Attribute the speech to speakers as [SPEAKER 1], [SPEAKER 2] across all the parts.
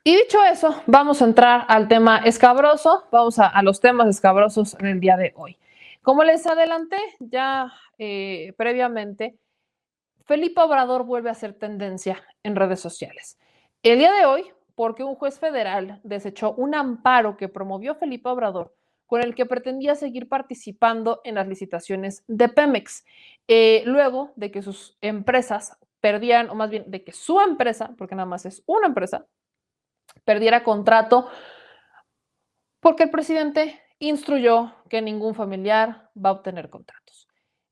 [SPEAKER 1] Y dicho eso, vamos a entrar al tema escabroso, vamos a los temas escabrosos del día de hoy. Como les adelanté ya previamente, Felipe Obrador vuelve a ser tendencia en redes sociales. El día de hoy, porque un juez federal desechó un amparo que promovió Felipe Obrador con el que pretendía seguir participando en las licitaciones de Pemex, luego de que sus empresas perdieran, o más bien de que su empresa, porque nada más es una empresa, perdiera contrato porque el presidente instruyó que ningún familiar va a obtener contratos.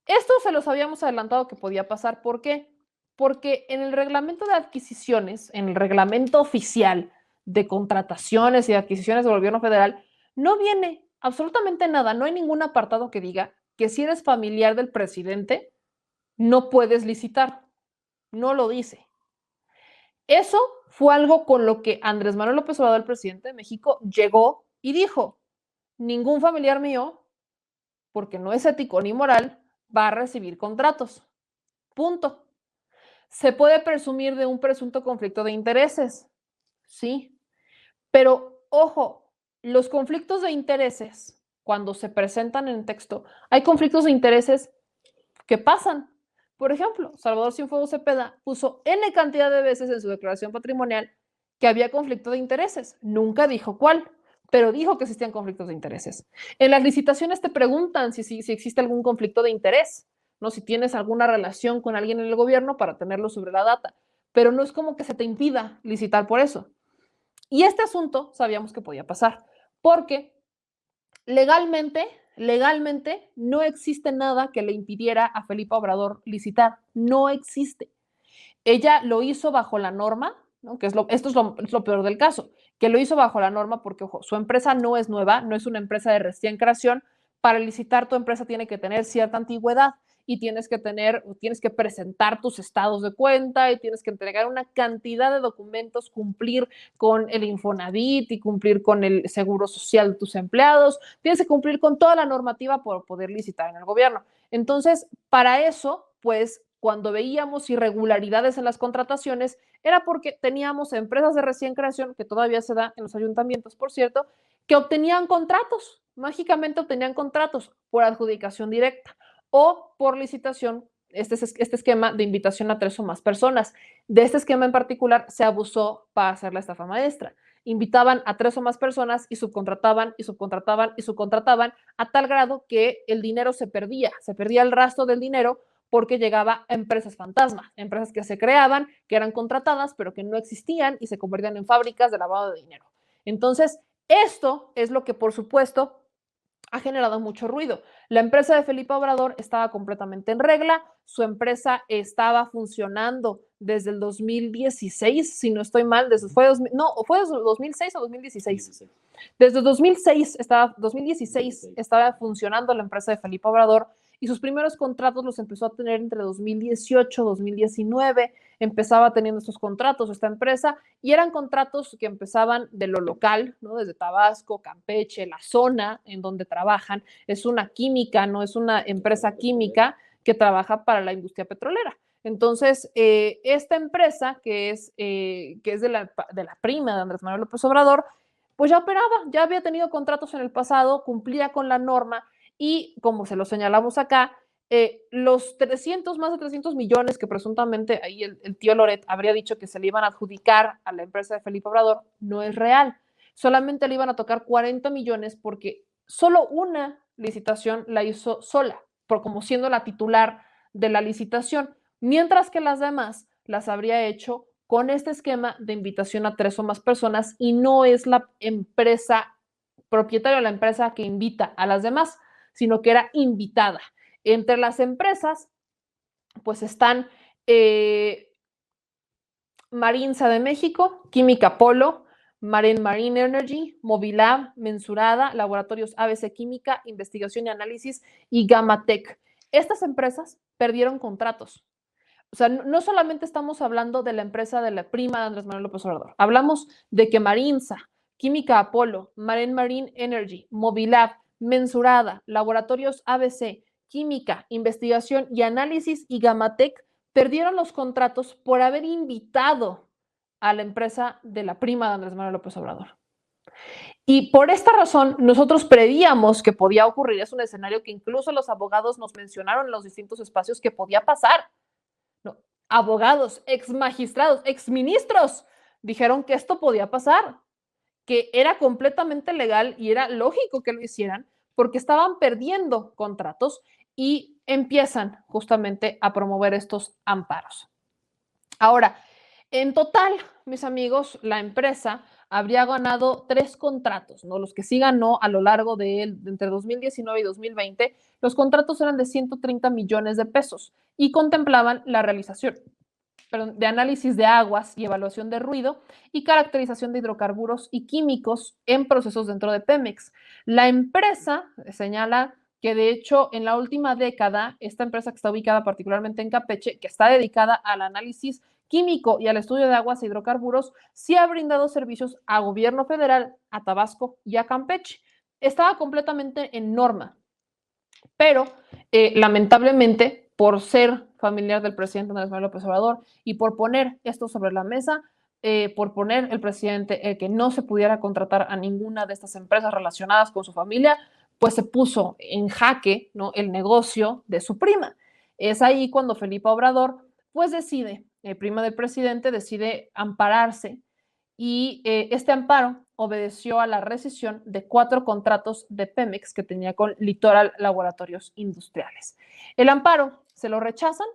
[SPEAKER 1] Esto se los habíamos adelantado que podía pasar. ¿Por qué? Porque en el reglamento de adquisiciones, en el reglamento oficial de contrataciones y de adquisiciones del gobierno federal, no viene absolutamente nada, no hay ningún apartado que diga que si eres familiar del presidente, no puedes licitar. No lo dice. Eso fue algo con lo que Andrés Manuel López Obrador, el presidente de México, llegó y dijo: ningún familiar mío, porque no es ético ni moral, va a recibir contratos. Punto. ¿Se puede presumir de un presunto conflicto de intereses? Sí. Pero, ojo, los conflictos de intereses, cuando se presentan en texto, hay conflictos de intereses que pasan. Por ejemplo, Salvador Cienfuegos Cepeda puso N cantidad de veces en su declaración patrimonial que había conflicto de intereses. Nunca dijo cuál, pero dijo que existían conflictos de intereses. En las licitaciones te preguntan si existe algún conflicto de interés, ¿no? Si tienes alguna relación con alguien en el gobierno para tenerlo sobre la data, pero no es como que se te impida licitar por eso. Y este asunto sabíamos que podía pasar, porque legalmente, legalmente no existe nada que le impidiera a Felipe Obrador licitar, no existe. Ella lo hizo bajo la norma, ¿no? Que esto es lo peor del caso, que lo hizo bajo la norma porque, ojo, su empresa no es nueva, no es una empresa de recién creación. Para licitar, tu empresa tiene que tener cierta antigüedad y tienes que presentar tus estados de cuenta y tienes que entregar una cantidad de documentos, cumplir con el Infonavit y cumplir con el seguro social de tus empleados, tienes que cumplir con toda la normativa por poder licitar en el gobierno. Entonces, para eso, pues cuando veíamos irregularidades en las contrataciones, era porque teníamos empresas de recién creación, que todavía se da en los ayuntamientos, por cierto, que obtenían contratos, mágicamente obtenían contratos por adjudicación directa o por licitación, este esquema de invitación a 3 o más personas. De este esquema en particular se abusó para hacer la estafa maestra. Invitaban a 3 o más personas y subcontrataban y subcontrataban y subcontrataban a tal grado que el dinero se perdía el rastro del dinero porque llegaba a empresas fantasma, empresas que se creaban, que eran contratadas, pero que no existían y se convertían en fábricas de lavado de dinero. Entonces, esto es lo que, por supuesto, ha generado mucho ruido. La empresa de Felipe Obrador estaba completamente en regla, su empresa estaba funcionando desde el 2016, si no estoy mal, fue desde 2006 o 2016. Desde 2016 estaba funcionando la empresa de Felipe Obrador y sus primeros contratos los empezó a tener entre 2018 y 2019. Empezaba teniendo estos contratos esta empresa y eran contratos que empezaban de lo local, ¿no? Desde Tabasco, Campeche, la zona en donde trabajan. Es una química, no es una empresa química que trabaja para la industria petrolera. Entonces, esta empresa, que es de la prima de Andrés Manuel López Obrador, pues ya operaba, ya había tenido contratos en el pasado, cumplía con la norma y, como se lo señalamos acá, los más de 300 millones que presuntamente ahí el tío Loret habría dicho que se le iban a adjudicar a la empresa de Felipe Obrador, no es real. Solamente le iban a tocar 40 millones porque solo una licitación la hizo sola, por como siendo la titular de la licitación, mientras que las demás las habría hecho con este esquema de invitación a 3 o más personas y no es la empresa propietaria o la empresa que invita a las demás, sino que era invitada. Entre las empresas, pues están Marinsa de México, Química Polo, Marine Energy, Movilab, Mensurada, Laboratorios ABC Química, Investigación y Análisis y Gamatec. Estas empresas perdieron contratos. O sea, no solamente estamos hablando de la empresa de la prima de Andrés Manuel López Obrador, hablamos de que Marinsa, Química Apolo, Marine Energy, Movilab, Mensurada, Laboratorios ABC, Química, Investigación y Análisis y Gamatec perdieron los contratos por haber invitado a la empresa de la prima de Andrés Manuel López Obrador. Y por esta razón, nosotros prevíamos que podía ocurrir. Es un escenario que incluso los abogados nos mencionaron en los distintos espacios que podía pasar. ¿No? Abogados, ex magistrados, ex ministros dijeron que esto podía pasar, que era completamente legal y era lógico que lo hicieran porque estaban perdiendo contratos y empiezan justamente a promover estos amparos. Ahora, en total, mis amigos, la empresa habría ganado 3 contratos, ¿no? Los que sí ganó a lo largo de entre 2019 y 2020, los contratos eran de 130 millones de pesos y contemplaban la realización de análisis de aguas y evaluación de ruido y caracterización de hidrocarburos y químicos en procesos dentro de Pemex. La empresa señala que de hecho en la última década, esta empresa que está ubicada particularmente en Campeche, que está dedicada al análisis químico y al estudio de aguas e hidrocarburos, sí ha brindado servicios a gobierno federal, a Tabasco y a Campeche. Estaba completamente en norma, pero lamentablemente, por ser familiar del presidente Andrés Manuel López Obrador y por poner esto sobre la mesa, por poner el presidente que no se pudiera contratar a ninguna de estas empresas relacionadas con su familia, pues se puso en jaque, ¿no?, el negocio de su prima. Es ahí cuando Felipe Obrador, pues decide, prima del presidente, decide ampararse y este amparo obedeció a la rescisión de 4 contratos de Pemex que tenía con Litoral Laboratorios Industriales. El amparo se lo rechazan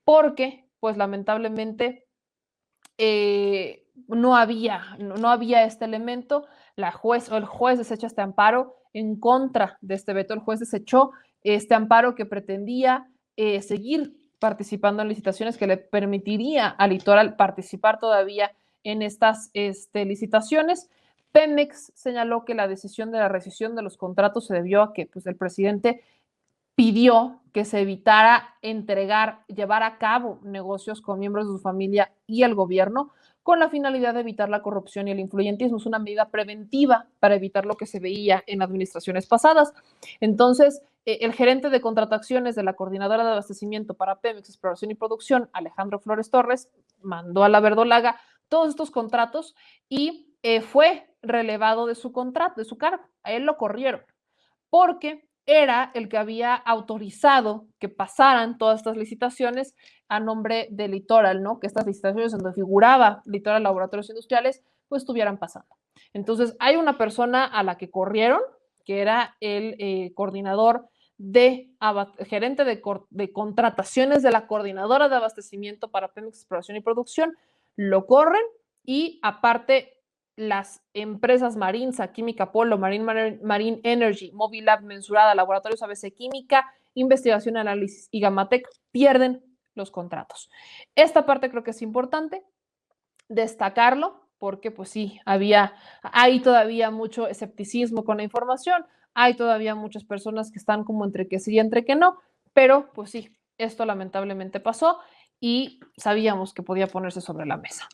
[SPEAKER 1] porque, pues lamentablemente, no había este elemento. El juez desecha este amparo en contra de este veto. El juez desechó este amparo que pretendía seguir participando en licitaciones, que le permitiría a Litoral participar todavía en estas licitaciones. Pemex señaló que la decisión de la rescisión de los contratos se debió a que pues, el presidente pidió que se evitara llevar a cabo negocios con miembros de su familia y el gobierno con la finalidad de evitar la corrupción y el influyentismo. Es una medida preventiva para evitar lo que se veía en administraciones pasadas. Entonces, el gerente de contrataciones de la Coordinadora de Abastecimiento para Pemex, Exploración y Producción, Alejandro Flores Torres, mandó a la verdolaga todos estos contratos y fue relevado de su cargo. A él lo corrieron porque era el que había autorizado que pasaran todas estas licitaciones a nombre de Litoral, ¿no? Que estas licitaciones donde figuraba Litoral Laboratorios Industriales, pues estuvieran pasando. Entonces, hay una persona a la que corrieron, que era el coordinador gerente de contrataciones de la Coordinadora de Abastecimiento para Pemex Exploración y Producción, lo corren y aparte las empresas Marinsa, Química Polo, Marine Energy, Mobilab Mensurada, Laboratorios ABC Química, Investigación, Análisis y Gamatec pierden los contratos. Esta parte creo que es importante destacarlo porque pues sí, hay todavía mucho escepticismo con la información, hay todavía muchas personas que están como entre que sí y entre que no, pero pues sí, esto lamentablemente pasó y sabíamos que podía ponerse sobre la mesa.